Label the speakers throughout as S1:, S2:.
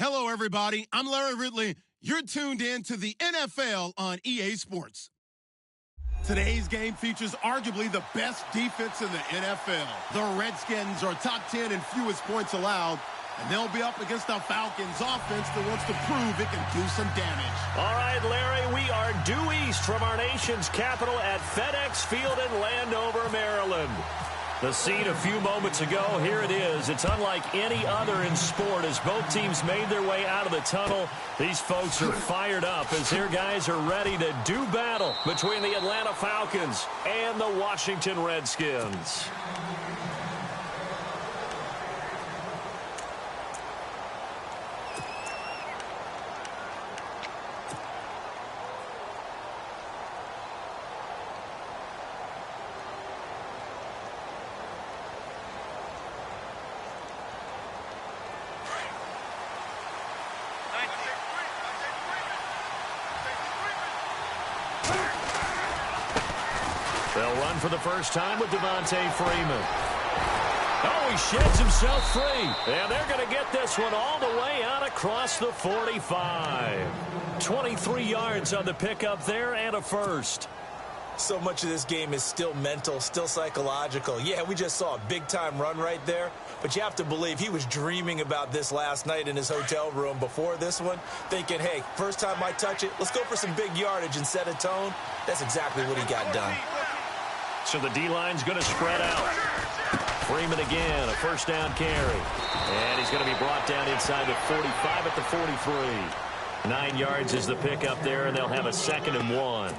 S1: Hello, everybody. I'm Larry Ridley. You're tuned in to the NFL on EA Sports. Today's game features arguably the best defense in the NFL. The Redskins are top 10 in fewest points allowed, and they'll be up against the Falcons offense that wants to prove it can do some damage.
S2: All right, Larry, we are due east from our nation's capital at FedEx Field in Landover, Maryland. The scene a few moments ago, here it is. It's unlike any other in sport as both teams made their way out of the tunnel. These folks are fired up as their guys are ready to do battle between the Atlanta Falcons and the Washington Redskins. They'll run for the first time with Devontae Freeman. Oh, he sheds himself free. And they're going to get this one all the way out across the 45. 23 yards on the pickup there and a first.
S3: So much of this game is still mental, still psychological. Yeah, we just saw a big-time run right there, but you have to believe he was dreaming about this last night in his hotel room before this one, thinking, hey, first time I touch it, let's go for some big yardage and set a tone. That's exactly what he got done.
S2: So the D-line's going to spread out. Freeman again, a first down carry. And he's going to be brought down inside the 45 at the 43. 9 yards is the pickup there, and they'll have a 2nd and 1.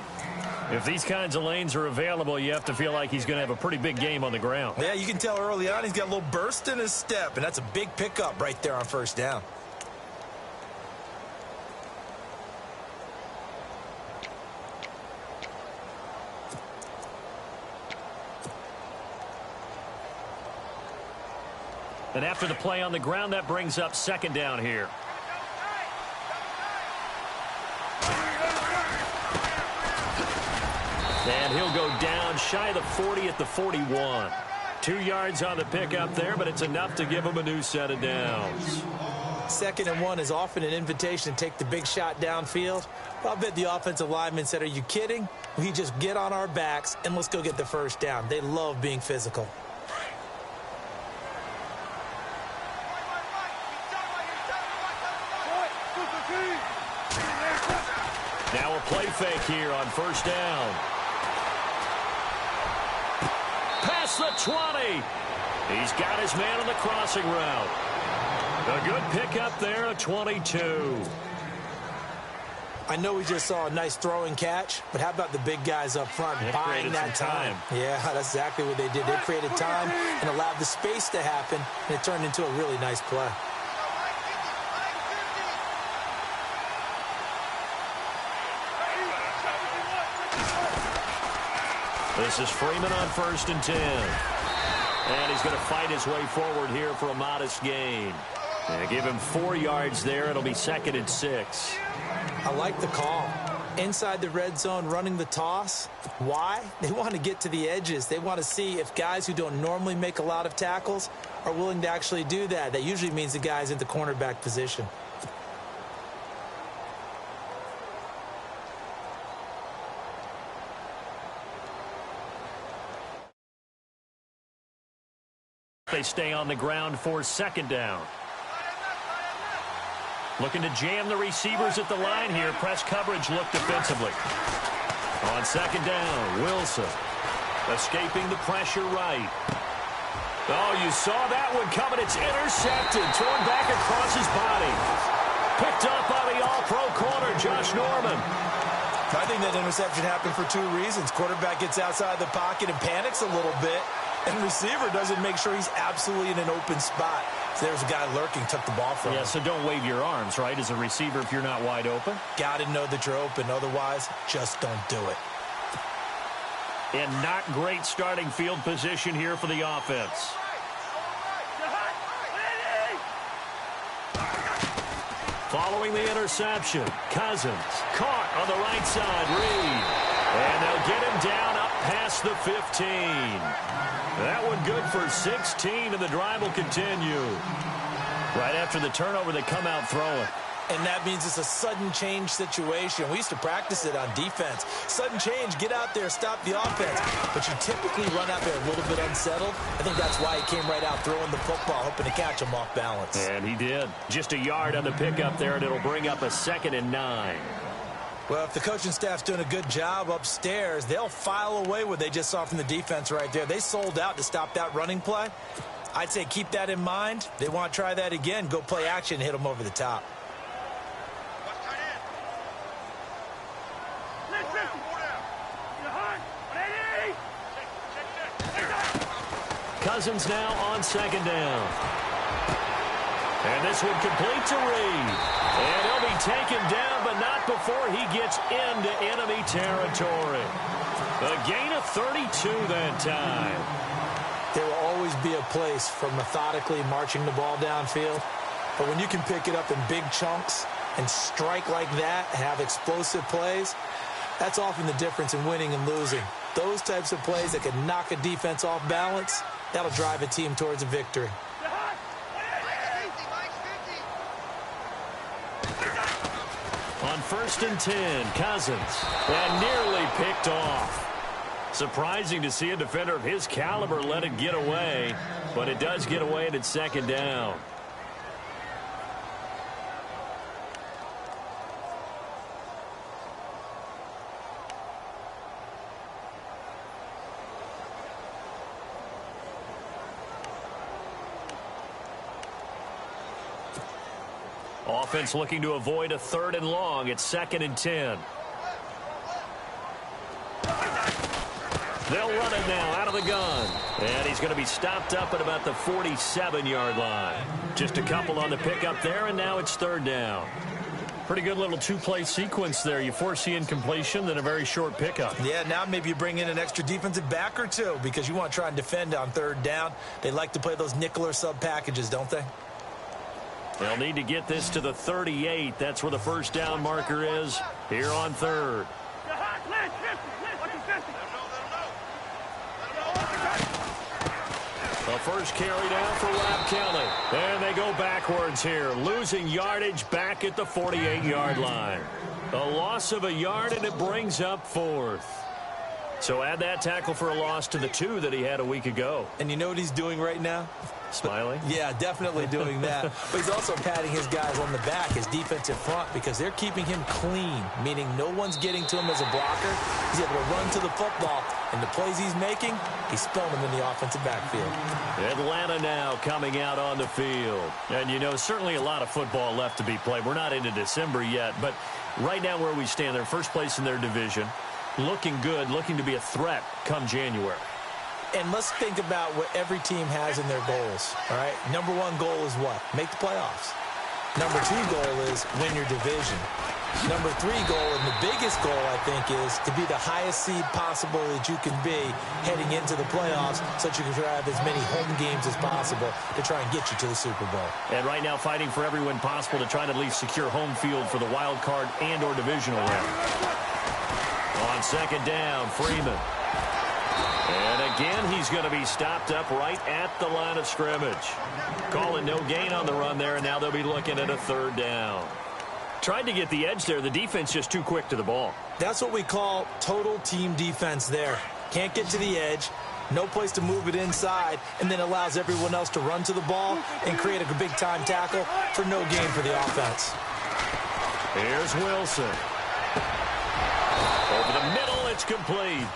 S2: If these kinds of lanes are available, you have to feel like he's going to have a pretty big game on the ground.
S3: Yeah, you can tell early on he's got a little burst in his step, and that's a big pickup right there on first down.
S2: And after the play on the ground, that brings up 2nd down here. And he'll go down shy of the 40 at the 41. 2 yards on the pickup there, but it's enough to give him a new set of downs.
S3: 2nd and 1 is often an invitation to take the big shot downfield. I'll bet the offensive lineman said, are you kidding? We just get on our backs and let's go get the first down. They love being physical.
S2: Now a play fake here on first down. Past the 20. He's got his man on the crossing route. A good pickup there at 22.
S3: I know we just saw a nice throwing catch, but how about the big guys up front buying that time? Yeah, that's exactly what they did. They created time and allowed the space to happen, and it turned into a really nice play.
S2: This is Freeman on 1st and 10. And he's going to fight his way forward here for a modest gain. And give him 4 yards there. It'll be 2nd and 6.
S3: I like the call. Inside the red zone, running the toss. Why? They want to get to the edges. They want to see if guys who don't normally make a lot of tackles are willing to actually do that. That usually means the guy's in the cornerback position.
S2: They stay on the ground for 2nd down. Looking to jam the receivers at the line here. Press coverage look defensively. On 2nd down, Wilson escaping the pressure right. Oh, you saw that one coming. It's intercepted. Thrown back across his body. Picked up by the all-pro corner, Josh Norman.
S3: I think that interception happened for 2 reasons. Quarterback gets outside the pocket and panics a little bit. And receiver doesn't make sure he's absolutely in an open spot. So there's a guy lurking, took the ball from him.
S2: Yeah, so don't wave your arms, right, as a receiver if you're not wide open.
S3: Got to know that you're open. Otherwise, just don't do it.
S2: And not great starting field position here for the offense. Following the interception, Cousins caught on the right side, Reed. And they'll get him down up past the 15. That one good for 16, and the drive will continue. Right after the turnover, they come out throwing.
S3: And that means it's a sudden change situation. We used to practice it on defense. Sudden change, get out there, stop the offense. But you typically run out there a little bit unsettled. I think that's why he came right out throwing the football, hoping to catch him off balance.
S2: And he did. Just a yard on the pickup there, and it'll bring up a 2nd and 9.
S3: Well, if the coaching staff's doing a good job upstairs, they'll file away what they just saw from the defense right there. They sold out to stop that running play. I'd say keep that in mind. They want to try that again. Go play action and hit them over the top.
S2: Cousins now on 2nd down. And this one complete to Reed. And he'll be taken down, but not before he gets into enemy territory. A gain of 32 that time.
S3: There will always be a place for methodically marching the ball downfield. But when you can pick it up in big chunks and strike like that, have explosive plays, that's often the difference in winning and losing. Those types of plays that can knock a defense off balance, that'll drive a team towards a victory.
S2: On 1st and 10, Cousins, and nearly picked off. Surprising to see a defender of his caliber let it get away, but it does get away and it's 2nd down. Offense looking to avoid a 3rd and long. It's 2nd and 10. They'll run it now out of the gun. And he's going to be stopped up at about the 47-yard line. Just a couple on the pickup there, and now it's 3rd down. Pretty good little 2-play sequence there. You foresee incompletion, then a very short pickup.
S3: Yeah, now maybe you bring in an extra defensive back or two because you want to try and defend on 3rd down. They like to play those nickel or sub packages, don't they?
S2: They'll need to get this to the 38. That's where the 1st down marker is here on 3rd. The first carry down for Rob Kelly. And they go backwards here, losing yardage back at the 48-yard line. A loss of a yard, and it brings up 4th. So add that tackle for a loss to the 2 that he had a week ago.
S3: And you know what he's doing right now?
S2: Smiling?
S3: Yeah, definitely doing that. But he's also patting his guys on the back, his defensive front, because they're keeping him clean, meaning no one's getting to him as a blocker. He's able to run to the football, and the plays he's making, he's spelling them in the offensive backfield.
S2: Atlanta now coming out on the field. And, you know, certainly a lot of football left to be played. We're not into December yet, but right now where we stand, they're first place in their division, looking good, looking to be a threat come January.
S3: And let's think about what every team has in their goals, all right? Number 1 goal is what? Make the playoffs. Number 2 goal is win your division. Number 3 goal, and the biggest goal, I think, is to be the highest seed possible that you can be heading into the playoffs so that you can have as many home games as possible to try and get you to the Super Bowl.
S2: And right now fighting for every win possible to try and at least secure home field for the wild card and or divisional round. On 2nd down, Freeman. And again, he's going to be stopped up right at the line of scrimmage. Calling no gain on the run there, and now they'll be looking at a 3rd down. Tried to get the edge there. The defense just too quick to the ball.
S3: That's what we call total team defense there. Can't get to the edge, no place to move it inside, and then allows everyone else to run to the ball and create a big-time tackle for no gain for the offense.
S2: Here's Wilson. Over the middle, it's complete.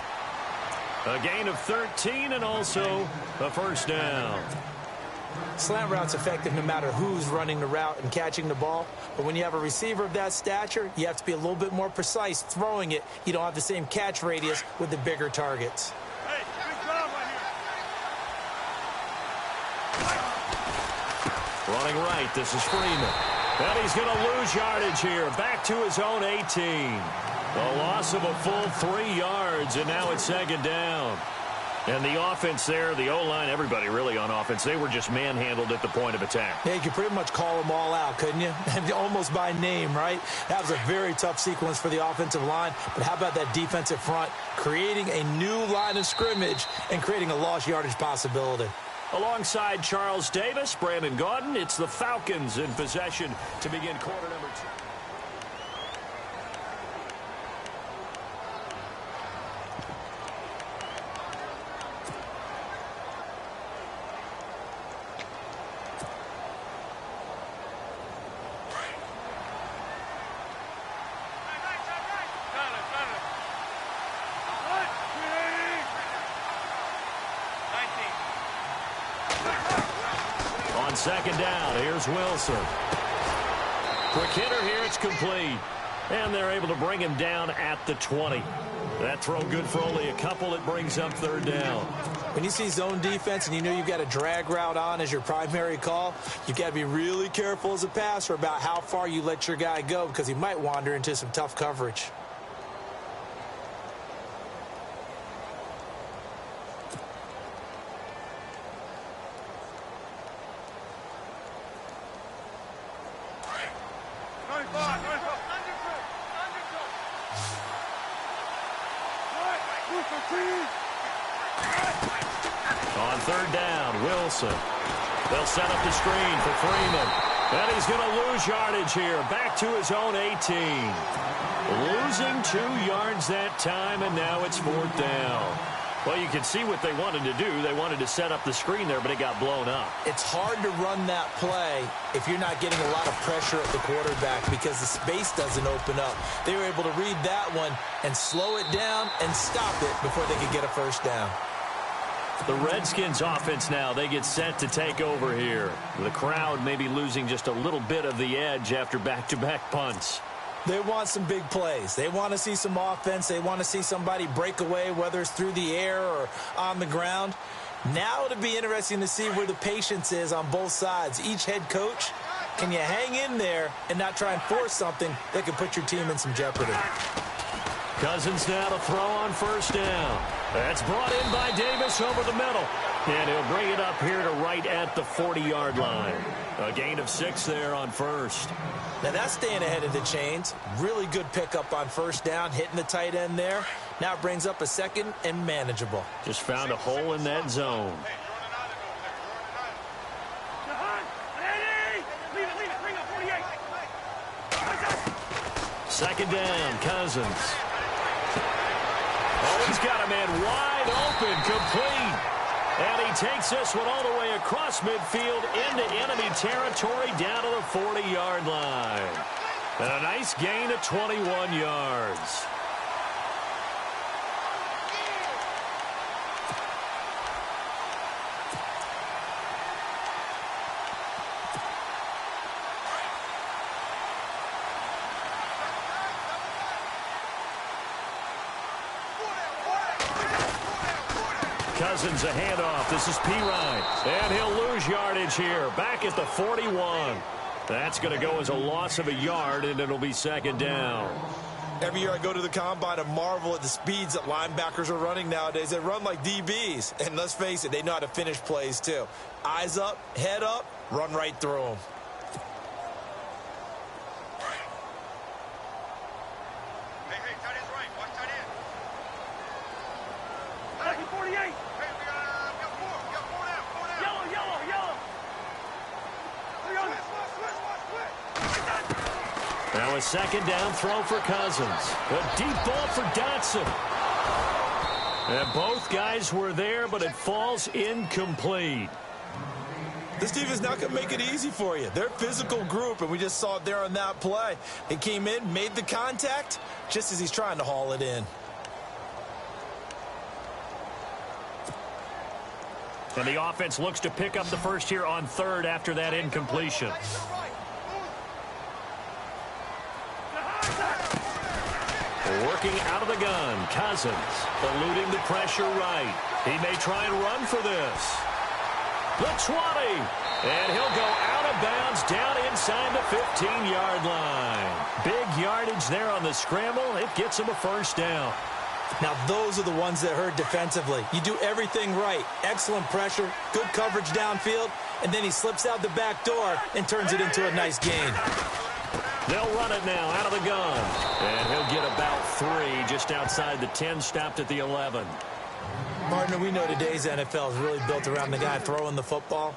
S2: A gain of 13 and also a 1st down.
S3: Slant route's effective no matter who's running the route and catching the ball. But when you have a receiver of that stature, you have to be a little bit more precise throwing it. You don't have the same catch radius with the bigger targets.
S4: Hey, good job right here.
S2: Running right, this is Freeman. And he's going to lose yardage here. Back to his own 18. A loss of a full 3 yards, and now it's 2nd down. And the offense there, the O-line, everybody really on offense, they were just manhandled at the point of attack.
S3: Yeah, you could pretty much call them all out, couldn't you? Almost by name, right? That was a very tough sequence for the offensive line. But how about that defensive front creating a new line of scrimmage and creating a lost yardage possibility?
S2: Alongside Charles Davis, Brandon Gaudin, it's the Falcons in possession to begin quarter number 2. On second down, here's Wilson. Quick hitter here, it's complete. And they're able to bring him down at the 20. That throw good for only a couple. It brings up third down.
S3: When you see zone defense and you know you've got a drag route on as your primary call, you've got to be really careful as a passer about how far you let your guy go because he might wander into some tough coverage.
S2: On third down, Wilson. They'll set up the screen for Freeman. And he's going to lose yardage here. Back to his own 18. Losing 2 yards that time, and now it's fourth down. Well, you can see what they wanted to do. They wanted to set up the screen there, but it got blown up.
S3: It's hard to run that play if you're not getting a lot of pressure at the quarterback because the space doesn't open up. They were able to read that one and slow it down and stop it before they could get a first down.
S2: The Redskins offense now, they get set to take over here. The crowd maybe losing just a little bit of the edge after back-to-back punts.
S3: They want some big plays. They want to see some offense. They want to see somebody break away, whether it's through the air or on the ground. Now it'll be interesting to see where the patience is on both sides. Each head coach, can you hang in there and not try and force something that could put your team in some jeopardy?
S2: Cousins now to throw on first down. That's brought in by Davis over the middle. And he'll bring it up here to right at the 40-yard line. A gain of 6 there on first.
S3: Now that's staying ahead of the chains. Really good pickup on first down, hitting the tight end there. Now it brings up a second and manageable.
S2: Just found a hole in that zone. Second down, Cousins. Oh, he's got a man wide open, complete. And he takes this one all the way across midfield into enemy territory down to the 40-yard line. And a nice gain of 21 yards. Cousins a handoff. This is Pirine. And he'll lose yardage here. Back at the 41. That's going to go as a loss of a yard, and it'll be second down.
S3: Every year I go to the combine and marvel at the speeds that linebackers are running nowadays. They run like DBs. And let's face it, they know how to finish plays too. Eyes up, head up, run right through them.
S2: Now a second down throw for Cousins. A deep ball for Dotson. And both guys were there, but it falls incomplete.
S3: This defense not going to make it easy for you. They're a physical group, and we just saw it there on that play. He came in, made the contact, just as he's trying to haul it in.
S2: And the offense looks to pick up the first here on third after that incompletion. Working out of the gun, Cousins eluding the pressure right. He may try and run for this. The 20, and he'll go out of bounds down inside the 15-yard line. Big yardage there on the scramble. It gets him a first down.
S3: Now, those are the ones that hurt defensively. You do everything right. Excellent pressure, good coverage downfield, and then he slips out the back door and turns it into a nice gain.
S2: They'll run it now out of the gun. And he'll get about 3 just outside the 10, stopped at the 11.
S3: Partner, we know today's NFL is really built around the guy throwing the football.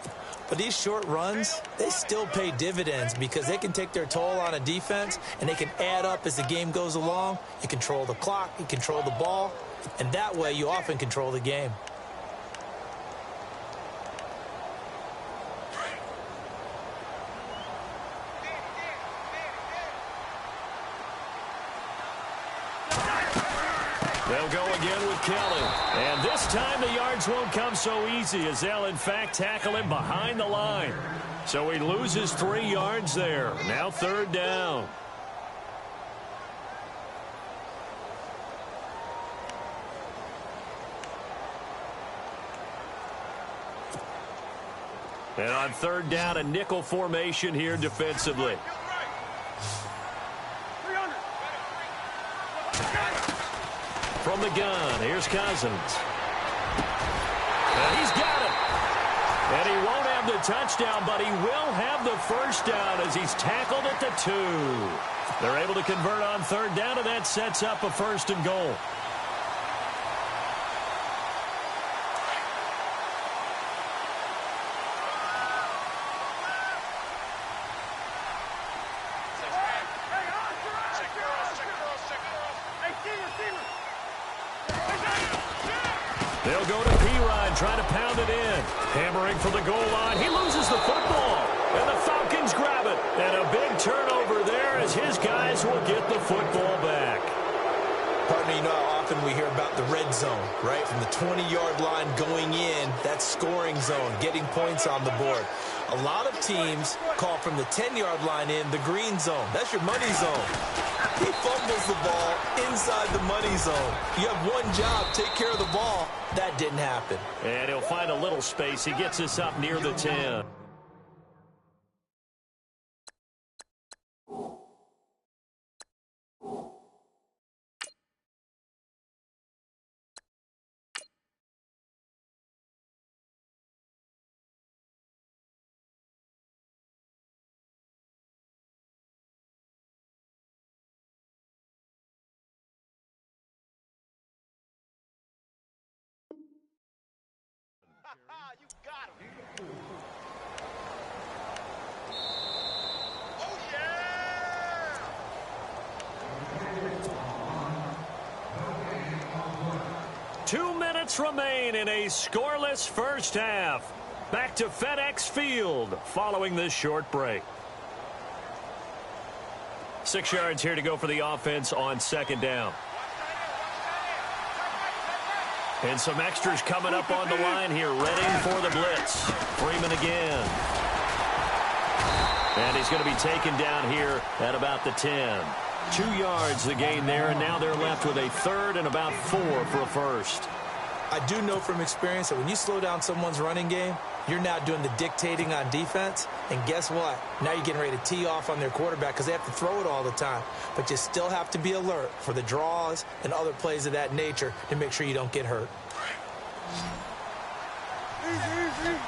S3: But these short runs, they still pay dividends because they can take their toll on a defense and they can add up as the game goes along. You control the clock, you control the ball, and that way you often control the game.
S2: They'll go again with Kelly. And this time the yards won't come so easy as they'll, in fact, tackle him behind the line. So he loses 3 yards there. Now 3rd down. And on 3rd down, a nickel formation here defensively. From the gun, here's Cousins. And he's got it. And he won't have the touchdown, but he will have the first down as he's tackled at the 2. They're able to convert on 3rd down, and that sets up a 1st and goal. They'll go to P-Rod, trying to pound it in. Hammering for the goal line. He loses the football. And the Falcons grab it. And a big turnover there as his guys will get the football back.
S3: Partner, you know how often we hear about the red zone, right? From the 20-yard line going in, that scoring zone, getting points on the board. A lot of teams call from the 10-yard line in the green zone. That's your money zone. He fumbles the ball inside the money zone. You have one job, take care of the ball. That didn't happen.
S2: And he'll find a little space. He gets us up near the 10.
S4: You got him. Oh, yeah!
S2: 2 minutes remain in a scoreless first half. Back to FedEx Field following this short break. 6 yards here to go for the offense on 2nd down. And some extras coming up on the line here, ready for the blitz. Freeman again. And he's going to be taken down here at about the 10. 2 yards the gain there, and now they're left with a 3rd and about 4 for a first.
S3: I do know from experience that when you slow down someone's running game, you're now doing the dictating on defense. And guess what? Now you're getting ready to tee off on their quarterback because they have to throw it all the time. But you still have to be alert for the draws and other plays of that nature to make sure you don't get hurt.
S4: Easy.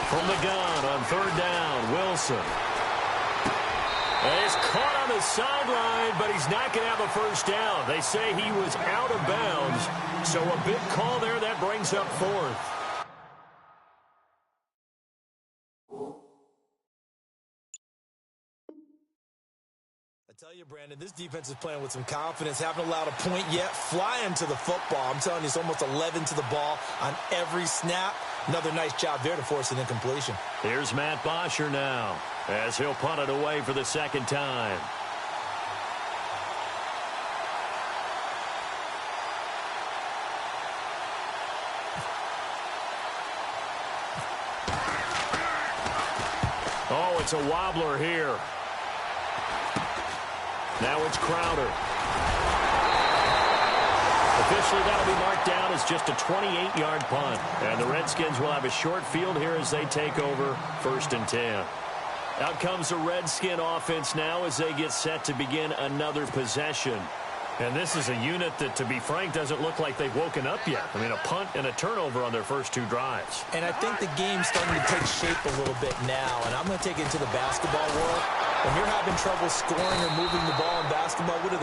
S2: From the gun on 3rd down, Wilson. And he's caught on the sideline, but he's not going to have a first down. They say he was out of bounds, so a big call there that brings up 4th.
S3: I tell you, Brandon, this defense is playing with some confidence. Haven't allowed a point yet. Flying to the football. I'm telling you, it's almost 11 to the ball on every snap. Another nice job there to force an incompletion.
S2: Here's Matt Bosher now as he'll punt it away for the 2nd time. Oh, it's a wobbler here. Now it's Crowder. Officially, that'll be marked down as just a 28-yard punt. And the Redskins will have a short field here as they take over 1st and 10. Out comes the Redskin offense now as they get set to begin another possession. And this is a unit that, to be frank, doesn't look like they've woken up yet. I mean, a punt and a turnover on their first 2 drives.
S3: And I think the game's starting to take shape a little bit now, and I'm going to take it to the basketball world. When you're having trouble scoring or moving the ball in basketball, what do?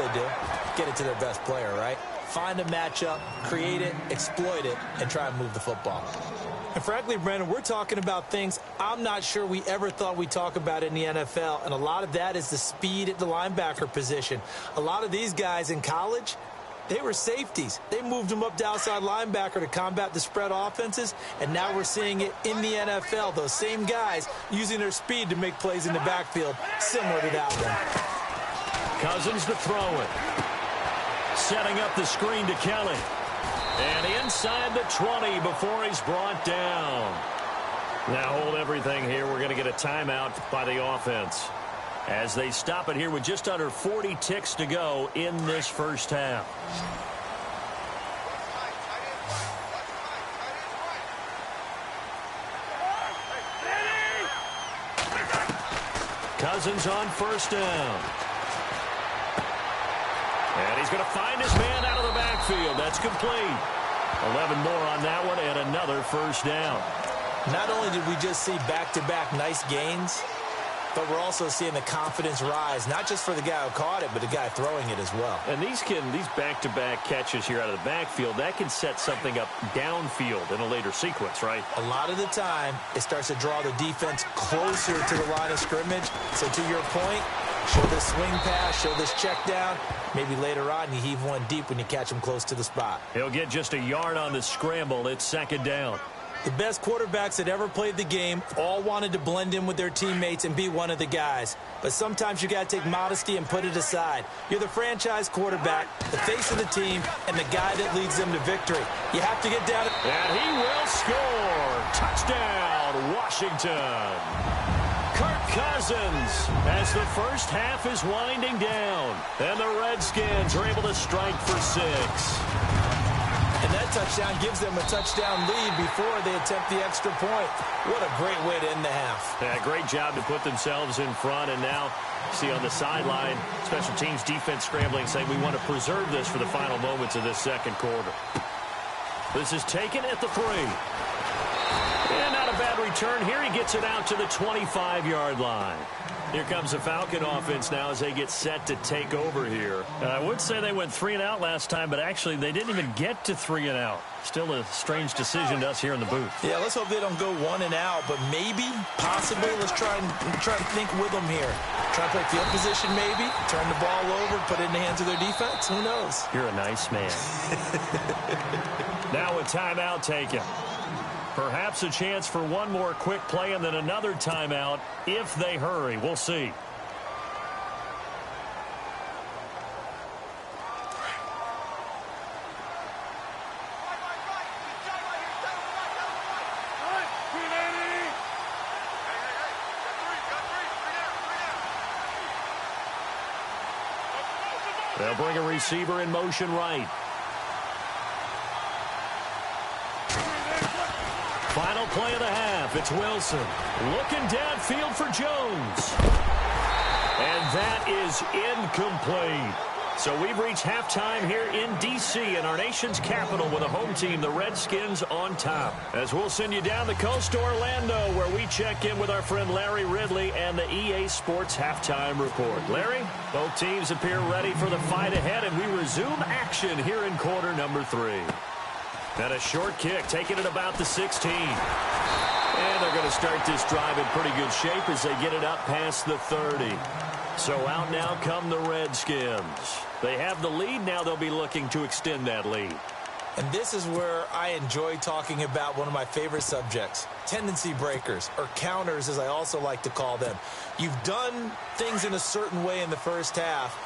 S3: Get it to their best player, right? Find a matchup, create it, exploit it, and try and move the football. And frankly, Brandon, we're talking about things I'm not sure we ever thought we'd talk about in the NFL, and a lot of that is the speed at the linebacker position. A lot of these guys in college, they were safeties. They moved them up to outside linebacker to combat the spread offenses, and now we're seeing it in the NFL. Those same guys using their speed to make plays in the backfield, similar to that one.
S2: Cousins to throw it. Setting up the screen to Kelly. And inside the 20 before he's brought down. Now hold everything here. We're going to get a timeout by the offense as they stop it here with just under 40 ticks to go in this first half. Cousins on first down. And he's going to find his man out of the backfield. That's complete. 11 more on that one and another first down.
S3: Not only did we just see back-to-back nice gains, but we're also seeing the confidence rise, not just for the guy who caught it, but the guy throwing it as well.
S2: And these back-to-back catches here out of the backfield, that can set something up downfield in a later sequence, right?
S3: A lot of the time, it starts to draw the defense closer to the line of scrimmage. So to your point, show this swing pass, show this check down. Maybe later on you heave one deep when you catch him close to the spot.
S2: He'll get just a yard on the scramble. It's second down.
S3: The best quarterbacks that ever played the game all wanted to blend in with their teammates and be one of the guys. But sometimes you got to take modesty and put it aside. You're the franchise quarterback, the face of the team, and the guy that leads them to victory. You have to get down.
S2: And he will score. Touchdown, Washington. Kirk Cousins as the first half is winding down. And the Redskins are able to strike for 6.
S3: And that touchdown gives them a touchdown lead before they attempt the extra point. What a great way to end the half.
S2: Yeah, great job to put themselves in front. And now, see on the sideline, special teams defense scrambling, saying we want to preserve this for the final moments of this second quarter. This is taken at the 3. And not a bad return here. He gets it out to the 25-yard line. Here comes the Falcon offense now as they get set to take over here. I would say they went 3 and out last time, but actually they didn't even get to 3 and out. Still a strange decision to us here in the booth.
S3: Yeah, let's hope they don't go 1 and out, but maybe, possibly, let's try and think with them here. Try to play field position maybe, turn the ball over, put it in the hands of their defense. Who knows?
S2: You're a nice man. Now a timeout taken. Perhaps a chance for one more quick play and then another timeout if they hurry. We'll see. They'll bring a receiver in motion right. Final play of the half. It's Wilson looking downfield for Jones. And that is incomplete. So we've reached halftime here in D.C. in our nation's capital with a home team, the Redskins, on top. As we'll send you down the coast to Orlando, where we check in with our friend Larry Ridley and the EA Sports Halftime Report. Larry, both teams appear ready for the fight ahead, and we resume action here in quarter number 3. And a short kick, taking it about the 16. And they're going to start this drive in pretty good shape as they get it up past the 30. So out now come the Redskins. They have the lead. Now they'll be looking to extend that lead.
S3: And this is where I enjoy talking about one of my favorite subjects, tendency breakers, or counters as I also like to call them. You've done things in a certain way in the first half,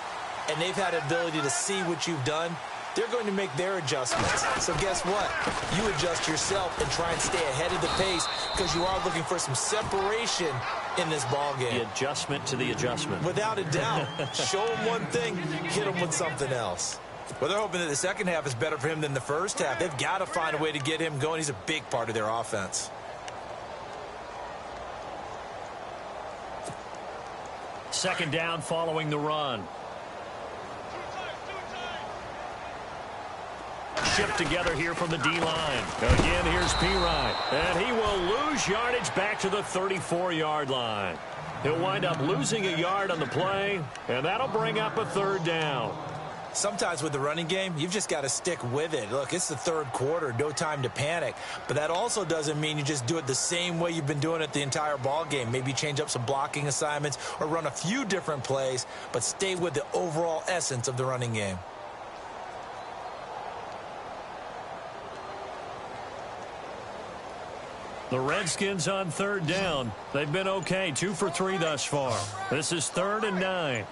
S3: and they've had the ability to see what you've done. They're going to make their adjustments. So guess what? You adjust yourself and try and stay ahead of the pace because you are looking for some separation in this ball game.
S2: The adjustment to the adjustment.
S3: Without a doubt. Show them one thing, hit them with something else. Well, they're hoping that the second half is better for him than the first half. They've got to find a way to get him going. He's a big part of their offense.
S2: Second down following the run. shipped together here from the D-line. Again, here's P-Ryan. And he will lose yardage back to the 34-yard line. He'll wind up losing a yard on the play, and that'll bring up a third down.
S3: Sometimes with the running game, you've just got to stick with it. Look, it's the third quarter, no time to panic. But that also doesn't mean you just do it the same way you've been doing it the entire ball game. Maybe change up some blocking assignments or run a few different plays, but stay with the overall essence of the running game.
S2: The Redskins on third down. They've been okay, 2 for 3 thus far. This is 3rd and 9.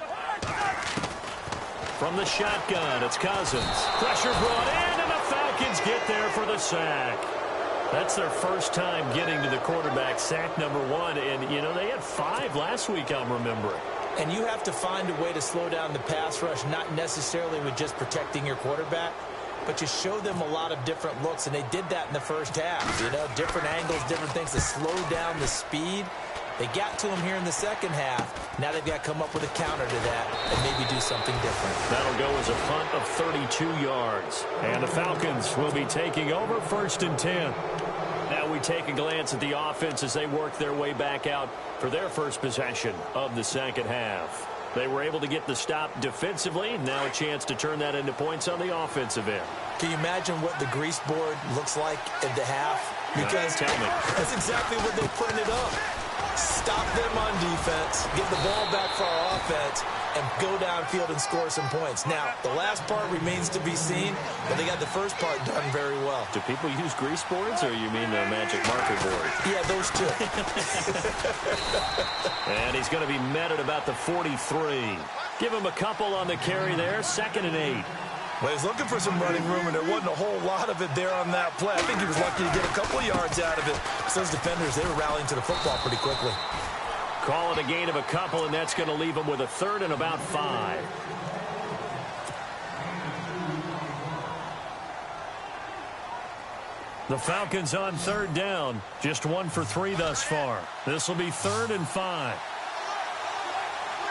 S2: From the shotgun, it's Cousins. Pressure brought in, and the Falcons get there for the sack. That's their first time getting to the quarterback, sack number 1. And, you know, they had 5 last week, I'm remembering.
S3: And you have to find a way to slow down the pass rush, not necessarily with just protecting your quarterback, but you show them a lot of different looks, and they did that in the first half. You know, different angles, different things to slow down the speed. They got to him here in the second half. Now they've got to come up with a counter to that and maybe do something different.
S2: That'll go as a punt of 32 yards. And the Falcons will be taking over 1st and 10. Now we take a glance at the offense as they work their way back out for their first possession of the second half. They were able to get the stop defensively. Now a chance to turn that into points on the offensive end.
S3: Can you imagine what the grease board looks like at the half? Because
S2: tell me.
S3: That's exactly what they printed up. Stop them on defense, get the ball back for our offense, and go downfield and score some points. Now, the last part remains to be seen, but they got the first part done very well.
S2: Do people use grease boards, or you mean the magic marker board?
S3: Yeah, those two.
S2: And he's going to be met at about the 43. Give him a couple on the carry there, 2nd and 8.
S3: Well, he's looking for some running room, and there wasn't a whole lot of it there on that play. I think he was lucky to get a couple of yards out of it. So those defenders, they were rallying to the football pretty quickly.
S2: Call it a gain of a couple, and that's going to leave him with a 3rd and about 5. The Falcons on 3rd down, just 1 for 3 thus far. This will be 3rd and 5.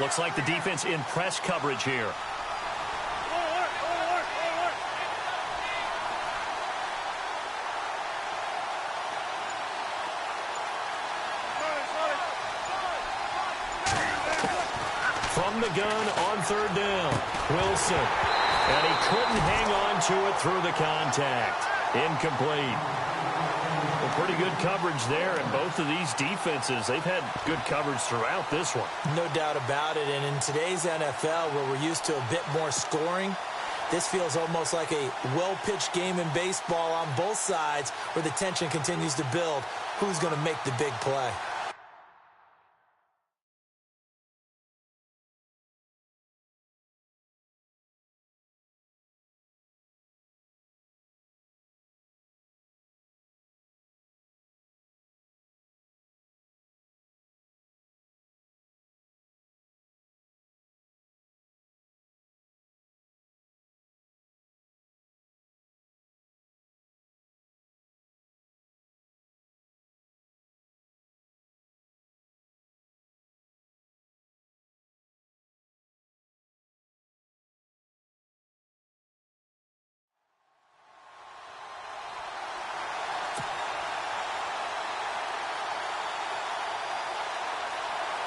S2: Looks like the defense in press coverage here. From the gun on 3rd down, Wilson. And he couldn't hang on to it through the contact. Incomplete. Well, pretty good coverage there, and both of these defenses, they've had good coverage throughout this one.
S3: No doubt about it, and in today's NFL, where we're used to a bit more scoring, this feels almost like a well-pitched game in baseball on both sides, where the tension continues to build. Who's going to make the big play?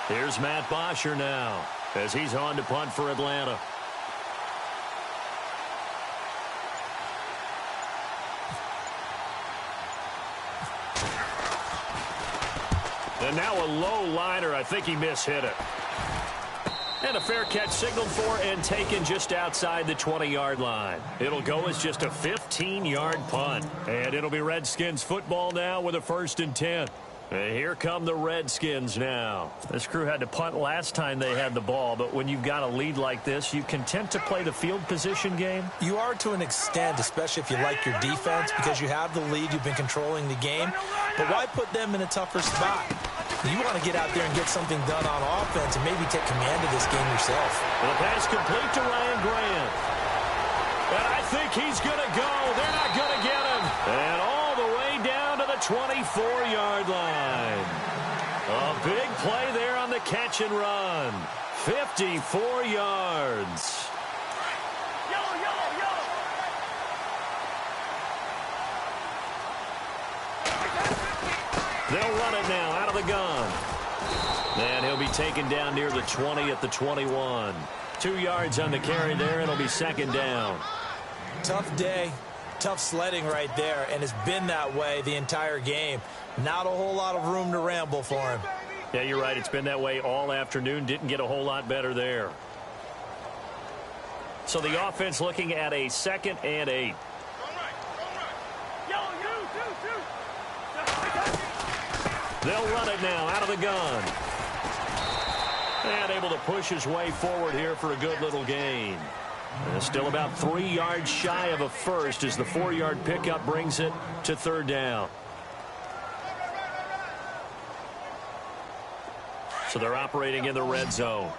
S2: Here's Matt Bosher now as he's on to punt for Atlanta. And now a low liner. I think he mishit it. And a fair catch signaled for and taken just outside the 20-yard line. It'll go as just a 15-yard punt. And it'll be Redskins football now with a 1st and 10. And here come the Redskins now. This crew had to punt last time they had the ball, but when you've got a lead like this, you content to play the field position game?
S3: You are to an extent, especially if you like your defense, because you have the lead, you've been controlling the game. But why put them in a tougher spot? You want to get out there and get something done on offense and maybe take command of this game yourself.
S2: And the pass complete to Ryan Grant. And I think he's going to go. They're not going to get him. And all the way down to the 24-yard line. A big play there on the catch and run. 54 yards. They'll run it now out of the gun. And he'll be taken down near the 20 at the 21. 2 yards on the carry there. It'll be second down.
S3: Tough day. Tough sledding right there, and it's been that way the entire game. Not a whole lot of room to ramble for him.
S2: Yeah, you're right. It's been that way all afternoon. Didn't get a whole lot better there. So the offense looking at a 2nd and 8. They'll run it now out of the gun. And able to push his way forward here for a good little gain. Still about 3 yards shy of a first as the 4-yard pickup brings it to 3rd down. So they're operating in the red zone.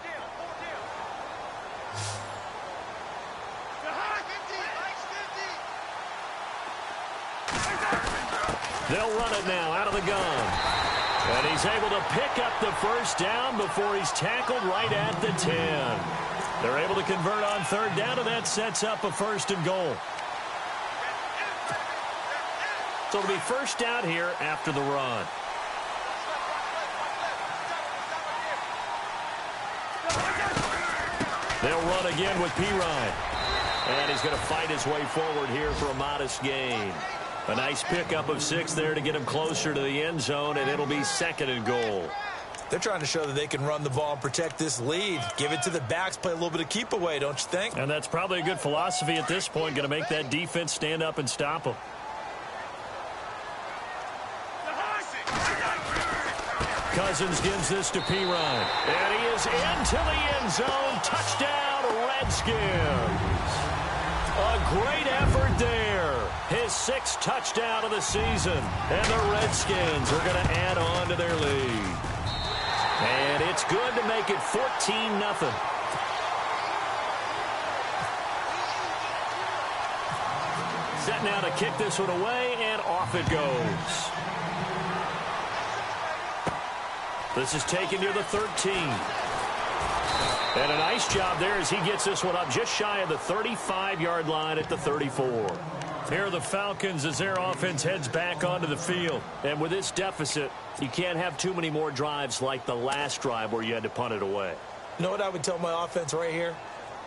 S2: They'll run it now out of the gun. And he's able to pick up the first down before he's tackled right at the 10. They're able to convert on 3rd down, and that sets up a 1st and goal. So it'll be 1st down here after the run. They'll run again with Pirine. And he's going to fight his way forward here for a modest gain. A nice pickup of 6 there to get him closer to the end zone, and it'll be 2nd and goal.
S3: They're trying to show that they can run the ball and protect this lead. Give it to the backs, play a little bit of keep away, don't you think?
S2: And that's probably a good philosophy at this point, going to make that defense stand up and stop them. Cousins gives this to Pirine. And he is into the end zone. Touchdown, Redskins. A great effort there. His 6th touchdown of the season. And the Redskins are going to add on to their lead. And it's good to make it 14-0. Set now to kick this one away, and off it goes. This is taken near the 13. And a nice job there as he gets this one up just shy of the 35-yard line at the 34. Here are the Falcons as their offense heads back onto the field. And with this deficit, you can't have too many more drives like the last drive where you had to punt it away.
S3: You know what I would tell my offense right here?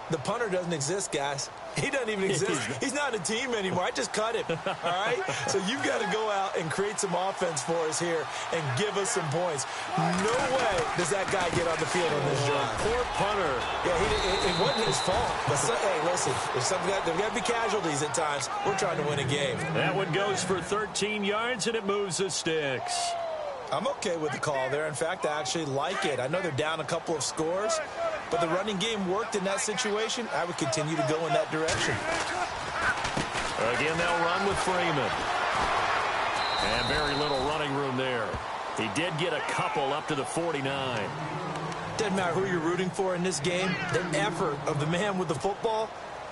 S3: The punter doesn't exist, guys. He doesn't even exist. He's not a team anymore. I just cut him, all right? So you've got to go out and create some offense for us here and give us some points. No way does that guy get on the field on this drive.
S2: Poor punter.
S3: Yeah, it wasn't his fault. But, hey, listen, there's got to be casualties at times. We're trying to win a game.
S2: That one goes for 13 yards, and it moves the sticks.
S3: I'm okay with the call there. In fact, I actually like it. I know they're down a couple of scores, but the running game worked in that situation. I would continue to go in that direction.
S2: Again, they'll run with Freeman. And very little running room there. He did get a couple up to the 49.
S3: Doesn't matter who you're rooting for in this game. The effort of the man with the football,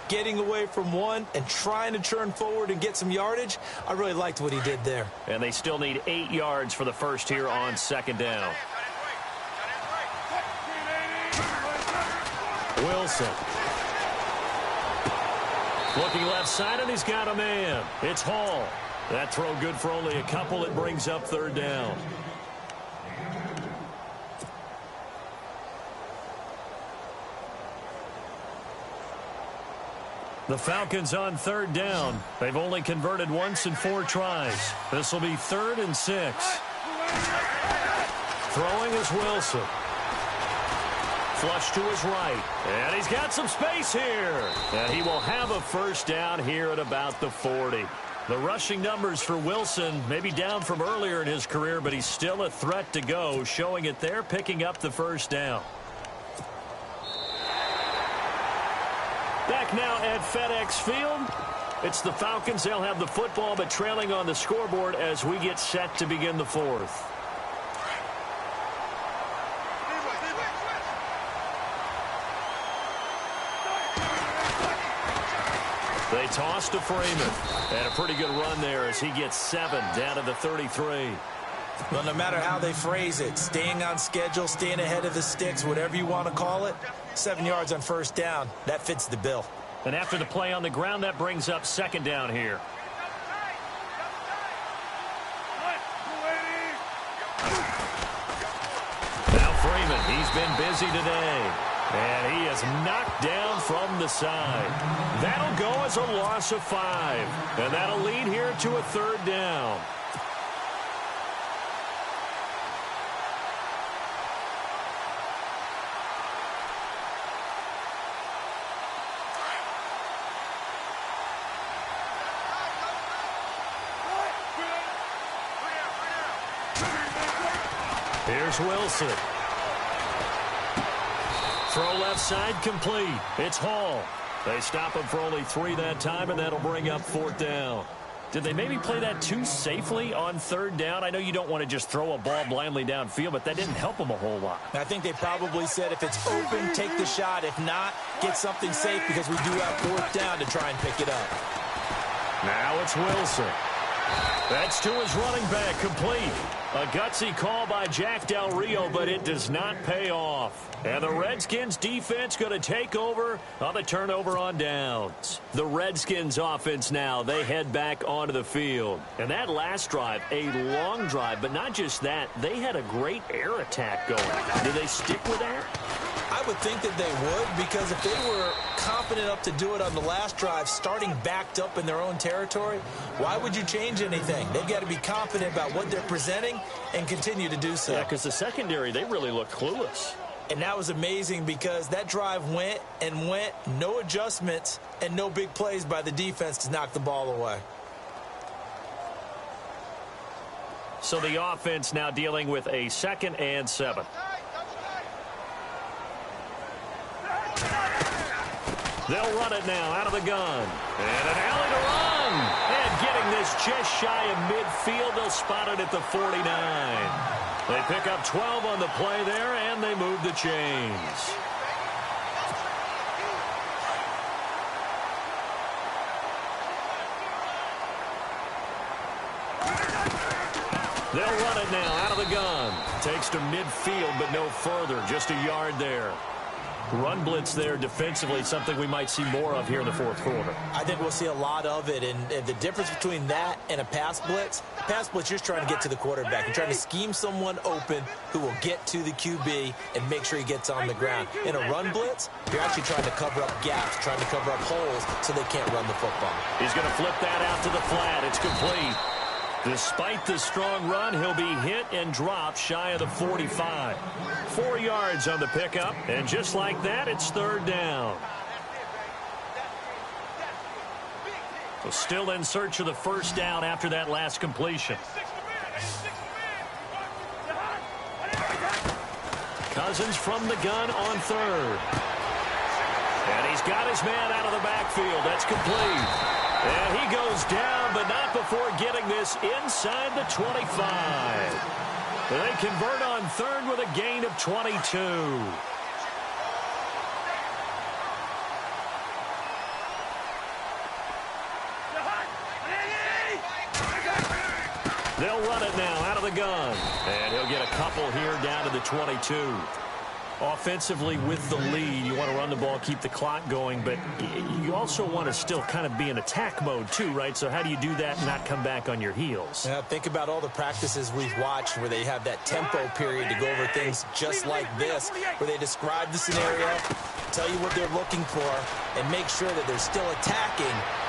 S3: getting away from one and trying to turn forward and get some yardage, I really liked what he did there.
S2: And they still need 8 yards for the first here on 2nd down. Wilson. Looking left side, and he's got a man. It's Hall. That throw good for only a couple. It brings up 3rd down. The Falcons on 3rd down. They've only converted once in 4 tries. This will be 3rd and 6. Throwing is Wilson. Flush to his right. And he's got some space here. And he will have a first down here at about the 40. The rushing numbers for Wilson may be down from earlier in his career, but he's still a threat to go, showing it there, picking up the first down. Back now at FedEx Field. It's the Falcons. They'll have the football, but trailing on the scoreboard as we get set to begin the 4th. They toss to Freeman. And a pretty good run there as he gets 7 down to the 33.
S3: Well, no matter how they phrase it, staying on schedule, staying ahead of the sticks, whatever you want to call it, 7 yards on first down, that fits the bill.
S2: And after the play on the ground, that brings up 2nd down here. been busy today. And he is knocked down from the side. That'll go as a loss of 5. And that'll lead here to a 3rd down. Here's Wilson. Throw left side complete. It's Hall. They stop him for only 3 that time, and that'll bring up 4th down. Did they maybe play that too safely on 3rd down? I know you don't want to just throw a ball blindly downfield, but that didn't help them a whole lot.
S3: I think they probably said if it's open, take the shot. If not, get something safe because we do have 4th down to try and pick it up.
S2: Now it's Wilson. That's to his running back, complete. A gutsy call by Jack Del Rio, but it does not pay off. And the Redskins defense going to take over on the turnover on downs. The Redskins offense now, they head back onto the field. And that last drive, a long drive, but not just that, they had a great air attack going. Do they stick with that?
S3: I would think that they would, because if they were confident enough to do it on the last drive, starting backed up in their own territory, why would you change anything? They've got to be confident about what they're presenting and continue to do so.
S2: Yeah, because the secondary, they really looked clueless.
S3: And that was amazing because that drive went and went, no adjustments, and no big plays by the defense to knock the ball away.
S2: So the offense now dealing with a 2nd and 7. They'll run it now out of the gun. And an alley to run. And getting this just shy of midfield. They'll spot it at the 49. They pick up 12 on the play there, and they move the chains. They'll run it now out of the gun. Takes to midfield, but no further. Just a yard there. Run blitz there defensively, something we might see more of here in the 4th quarter.
S3: I think we'll see a lot of it, and the difference between that and a pass blitz, you're just trying to get to the quarterback. You're trying to scheme someone open who will get to the QB and make sure he gets on the ground. In a run blitz, you're actually trying to cover up gaps, trying to cover up holes so they can't run the football.
S2: He's going to flip that out to the flat. It's complete. Despite the strong run, he'll be hit and dropped shy of the 45. 4 yards on the pickup, and just like that, it's 3rd down. So still in search of the 1st down after that last completion. Cousins from the gun on 3rd. And he's got his man out of the backfield. That's complete. And he goes down, but not before getting this inside the 25. They convert on 3rd with a gain of 22. They'll run it now out of the gun. And he'll get a couple here down to the 22. Offensively with the lead, you want to run the ball, keep the clock going, but you also want to still kind of be in attack mode too, right? So how do you do that and not come back on your heels?
S3: Yeah, think about all the practices we've watched where they have that tempo period to go over things just like this, where they describe the scenario, tell you what they're looking for, and make sure that they're still attacking,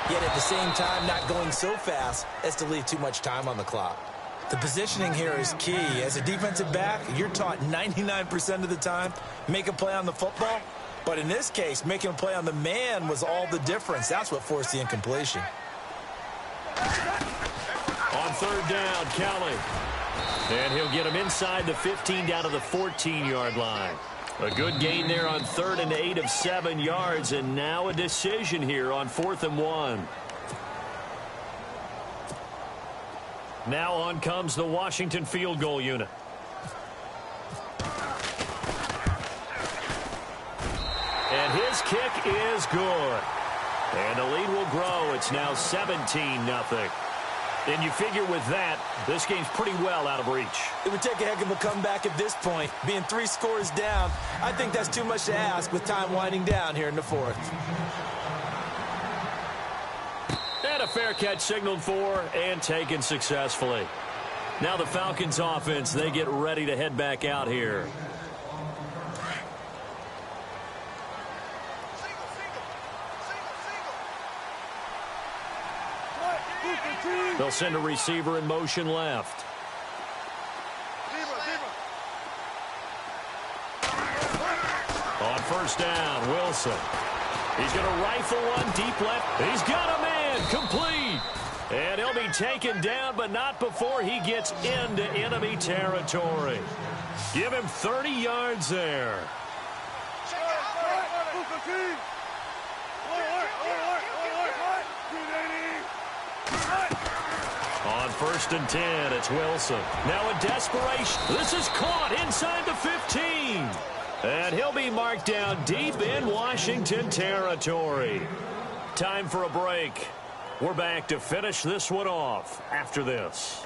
S3: yet at the same time not going so fast as to leave too much time on the clock. The positioning here is key. As a defensive back, you're taught 99% of the time, make a play on the football. But in this case, making a play on the man was all the difference. That's what forced the incompletion.
S2: On 3rd down, Kelly. And he'll get him inside the 15 down to the 14-yard line. A good gain there on 3rd and 8 of 7 yards. And now a decision here on 4th and 1. Now on comes the Washington field goal unit. And his kick is good. And the lead will grow. It's now 17-0. And you figure with that, this game's pretty well out of reach.
S3: It would take a heck of a comeback at this point. Being 3 scores down, I think that's too much to ask with time winding down here in the 4th.
S2: And a fair catch signaled for and taken successfully. Now the Falcons offense, they get ready to head back out here. They'll send a receiver in motion left. On first down, Wilson. He's going to rifle one deep left. He's got a man, complete. And he'll be taken down, but not before he gets into enemy territory. Give him 30 yards there. On first and 10, it's Wilson. Now in desperation. This is caught inside the 15. And he'll be marked down deep in Washington territory. Time for a break. We're back to finish this one off after this.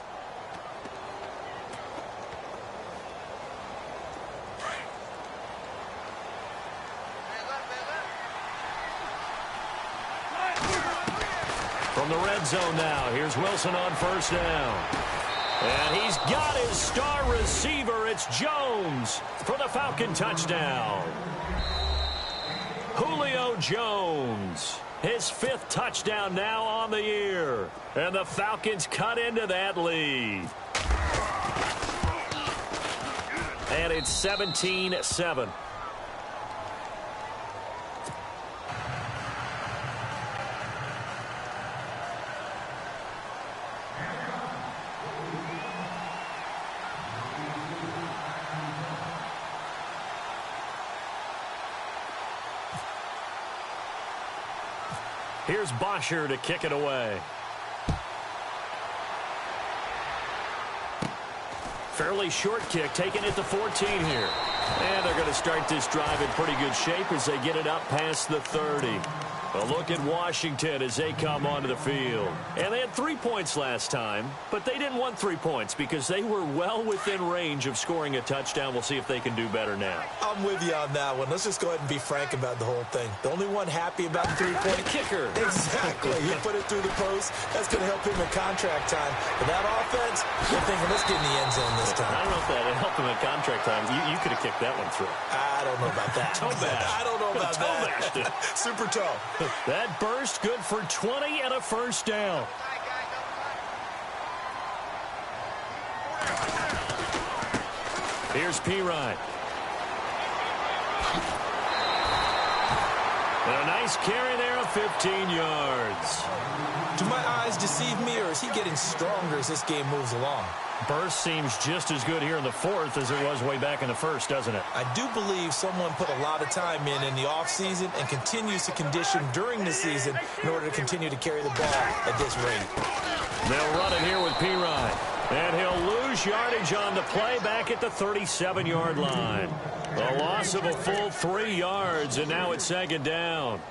S2: From the red zone now, here's Wilson on first down. And he's got his star receiver. It's Jones for the Falcon touchdown. Julio Jones, his 5th touchdown now on the year. And the Falcons cut into that lead. And it's 17-7. Here's Bosher to kick it away. Fairly short kick, taking it to 14 here. And they're going to start this drive in pretty good shape as they get it up past the 30. A look at Washington as they come onto the field. And they had 3 points last time, but they didn't want 3 points because they were well within range of scoring a touchdown. We'll see if they can do better now.
S3: I'm with you on that one. Let's just go ahead and be frank about the whole thing. The only one happy about the 3-point
S2: kicker.
S3: Exactly. He put it through the post. That's going to help him in contract time. But that offense, they're thinking, let's get in the end zone this time.
S2: I don't know if that helped him in contract time. You could have kicked that one through.
S3: I don't know about that.
S2: Toe bash.
S3: I don't know about
S2: toe bashed it.
S3: Super toe.
S2: That burst good for 20 and a first down. Here's P-Ryan. And a nice carry there of 15 yards.
S3: Do my eyes deceive me, or is he getting stronger as this game moves along?
S2: Burst seems just as good here in the 4th as it was way back in the 1st, doesn't it?
S3: I do believe someone put a lot of time in the offseason and continues to condition during the season in order to continue to carry the ball at this rate.
S2: They'll run it here with P-Ryan. And he'll lose yardage on the play back at the 37-yard line. A loss of a full 3 yards, and now it's second down.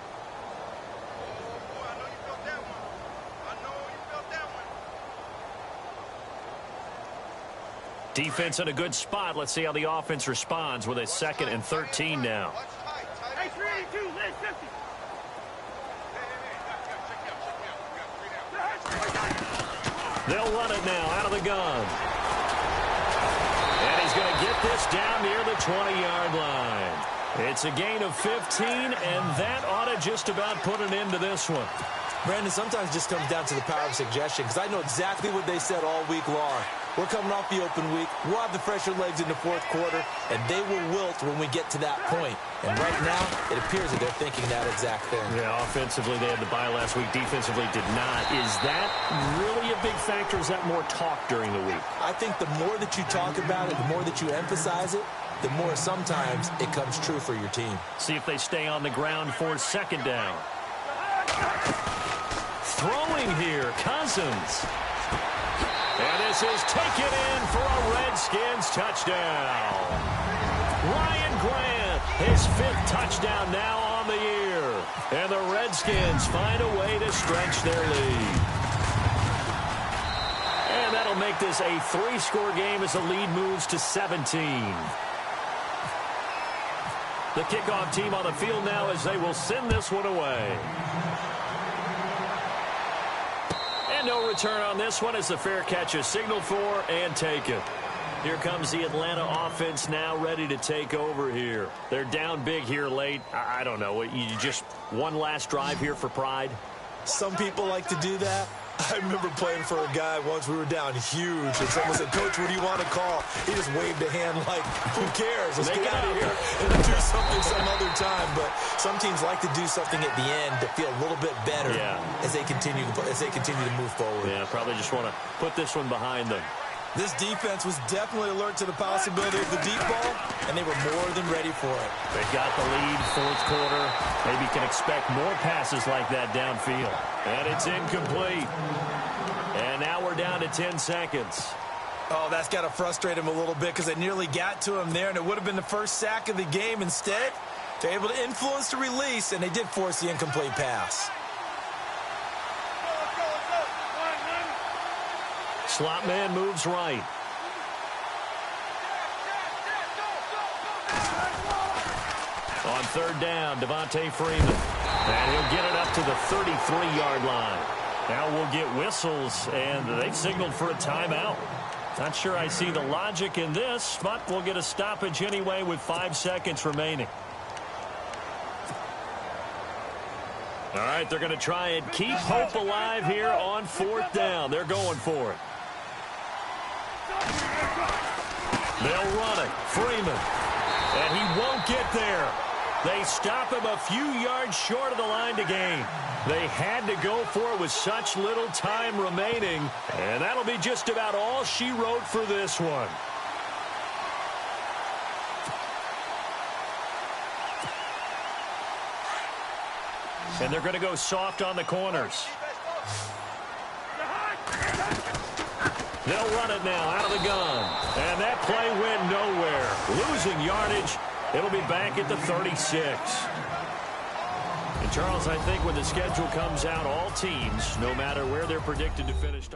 S2: Defense in a good spot. Let's see how the offense responds with a 2nd and 13 now. They'll run it now out of the gun. And he's going to get this down near the 20-yard line. It's a gain of 15, and that ought to just about put an end to this one.
S3: Brandon, sometimes it just comes down to the power of suggestion, because I know exactly what they said all week long. We're coming off the open week. We'll have the fresher legs in the 4th quarter, and they will wilt when we get to that point. And right now, it appears that they're thinking that exact thing.
S2: Yeah, offensively, they had the bye last week. Defensively, did not. Is that really a big factor? Is that more talk during the week?
S3: I think the more that you talk about it, the more that you emphasize it, the more sometimes it comes true for your team.
S2: See if they stay on the ground for second down. Throwing here, Cousins. And this is taken in for a Redskins touchdown. Ryan Grant, his 5th touchdown now on the year. And the Redskins find a way to stretch their lead. And that'll make this a 3-score game as the lead moves to 17. The kickoff team on the field now as they will send this one away. And no return on this one as the fair catch is signaled for and taken. Here comes the Atlanta offense now ready to take over here. They're down big here late. I don't know. You just one last drive here for pride?
S3: Some people like to do that. I remember playing for a guy once. We were down huge, and someone said, "Coach, what do you want to call?" He just waved a hand like, "Who cares? Let's get out of here and do something some other time." But some teams like to do something at the end to feel a little bit better as they continue to move forward.
S2: Yeah, probably just want to put this one behind them.
S3: This defense was definitely alert to the possibility of the deep ball, and they were more than ready for it.
S2: They got the lead, fourth quarter. Maybe can expect more passes like that downfield. And it's incomplete. And now we're down to 10 seconds.
S3: Oh, that's got to frustrate him a little bit because they nearly got to him there, and it would have been the first sack of the game. Instead, they're able to influence the release, and they did force the incomplete pass.
S2: Slot man moves right. On third down, Devontae Freeman. And he'll get it up to the 33-yard line. Now we'll get whistles, and they've signaled for a timeout. Not sure I see the logic in this, but we'll get a stoppage anyway with 5 seconds remaining. All right, they're going to try and keep hope alive here on fourth down. They're going for it. They'll run it. Freeman. And he won't get there. They stop him a few yards short of the line to gain. They had to go for it with such little time remaining. And that'll be just about all she wrote for this one. And they're going to go soft on the corners. They'll run it now out of the gun. And that play went nowhere. Losing yardage. It'll be back at the 36. And Charles, I think when the schedule comes out, all teams, no matter where they're predicted to finish,